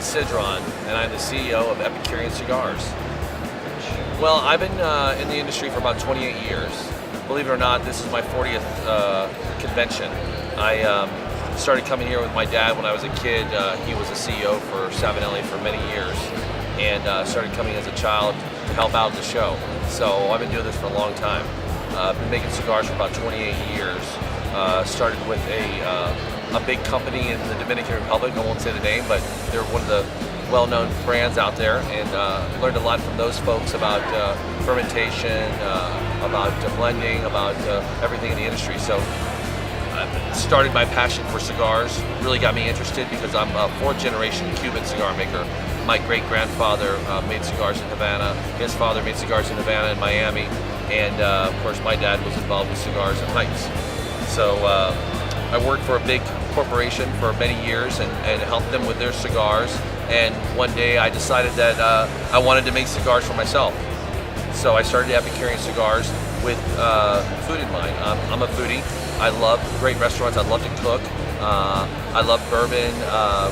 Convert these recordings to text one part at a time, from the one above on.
Ysidron, and I'm the CEO of Epicurean Cigars. Well, I've been in the industry for about 28 years. Believe it or not, this is my 40th convention. I started coming here with my dad when I was a kid. He was a CEO for Savinelli for many years, and started coming as a child to help out the show. So I've been doing this for a long time. I've been making cigars for about 28 years. Started with a big company in the Dominican Republic. I won't say the name, but they're one of the well-known brands out there, and learned a lot from those folks about fermentation, about blending, about everything in the industry. So started my passion for cigars, really got me interested because I'm a fourth generation Cuban cigar maker. My great-grandfather made cigars in Havana, his father made cigars in Havana and Miami, and of course my dad was involved with cigars in Heights. So I worked for a big corporation for many years and helped them with their cigars, and one day I decided that I wanted to make cigars for myself. So I started Epicurean Cigars with food in mind. I'm a foodie. I love great restaurants. I love to cook. I love bourbon,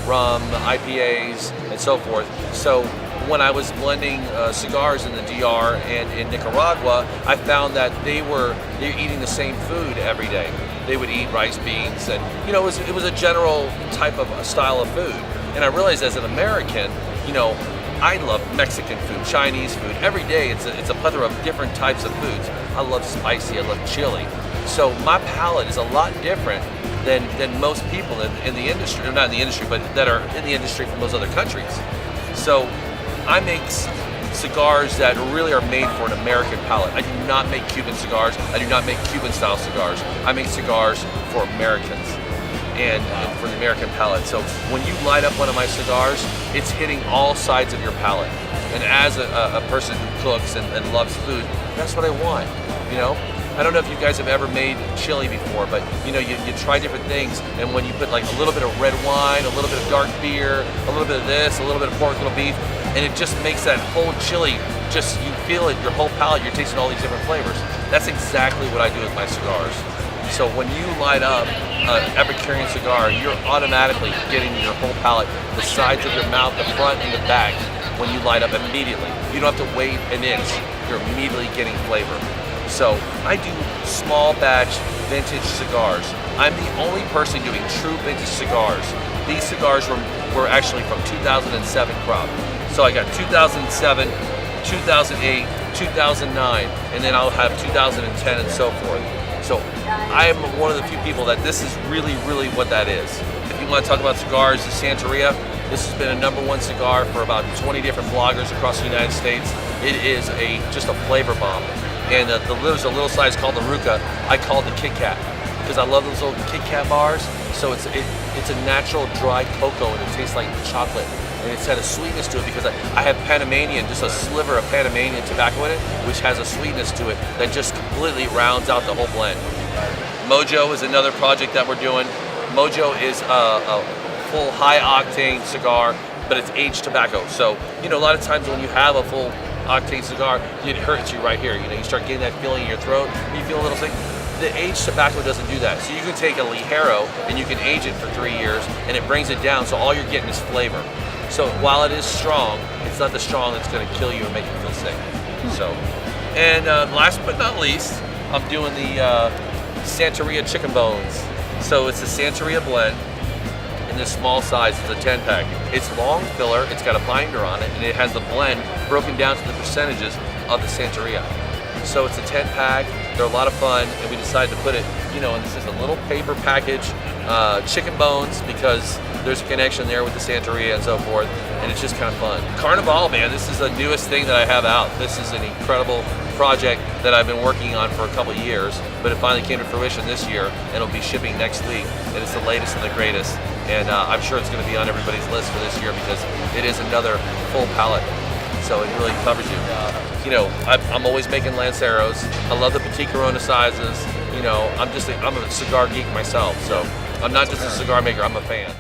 rum, IPAs, and so forth. So when I was blending cigars in the DR and in Nicaragua, I found that they were eating the same food every day. They would eat rice, beans, and it was a general type of style of food. And I realized as an American, I love Mexican food, Chinese food. Every day it's a plethora of different types of foods. I love spicy, I love chili. So my palate is a lot different than most people in the industry, or not in the industry, but that are in the industry from those other countries. So I make cigars that really are made for an American palate. I do not make Cuban cigars. I do not make Cuban style cigars. I make cigars for Americans and for the American palate. So when you light up one of my cigars, it's hitting all sides of your palate. And as a person who cooks and loves food, that's what I want, I don't know if you guys have ever made chili before, but you try different things, and when you put like a little bit of red wine, a little bit of dark beer, a little bit of this, a little bit of pork, a little beef, and it just makes that whole chili, you feel it, your whole palate, you're tasting all these different flavors. That's exactly what I do with my cigars. So when you light up an Epicurean cigar, you're automatically getting your whole palate, the sides of your mouth, the front and the back, when you light up immediately. You don't have to wait an inch, you're immediately getting flavor. So I do small batch vintage cigars. I'm the only person doing true vintage cigars. These cigars were actually from 2007 crop. So I got 2007, 2008, 2009, and then I'll have 2010 and so forth. So I am one of the few people that this is really, really what that is. If you want to talk about cigars, the Santeria, this has been a #1 cigar for about 20 different bloggers across the United States. It is just a flavor bomb. And there's a little size called the Ruka. I call it the Kit Kat because I love those little Kit Kat bars. So it's a natural dry cocoa, and it tastes like chocolate. And it's had a sweetness to it because I have Panamanian, just a sliver of Panamanian tobacco in it, which has a sweetness to it that just completely rounds out the whole blend. Mojo is another project that we're doing. Mojo is a full high-octane cigar, but it's aged tobacco. So, a lot of times when you have a full octane cigar, it hurts you right here. You start getting that feeling in your throat, you feel a little sick. The aged tobacco doesn't do that. So you can take a Ligero and you can age it for 3 years, and it brings it down, so all you're getting is flavor. So while it is strong, it's not the strong that's going to kill you and make you feel sick. So, and last but not least, I'm doing the Santeria chicken bones. So it's a Santeria blend in this small size. It's a 10-pack. It's long filler, it's got a binder on it, and it has the blend broken down to the percentages of the Santeria. So it's a 10-pack, they're a lot of fun, and we decided to put it, in this is a little paper package, chicken bones, because there's a connection there with the Santeria and so forth, and it's just kind of fun. Carnival, man, this is the newest thing that I have out. This is an incredible project that I've been working on for a couple of years, but it finally came to fruition this year, and it'll be shipping next week, and it's the latest and the greatest. And I'm sure it's going to be on everybody's list for this year because it is another full palette. So it really covers you. I'm always making Lanceros. I love the Petit Corona sizes. I'm a cigar geek myself. So I'm not just a cigar maker, I'm a fan.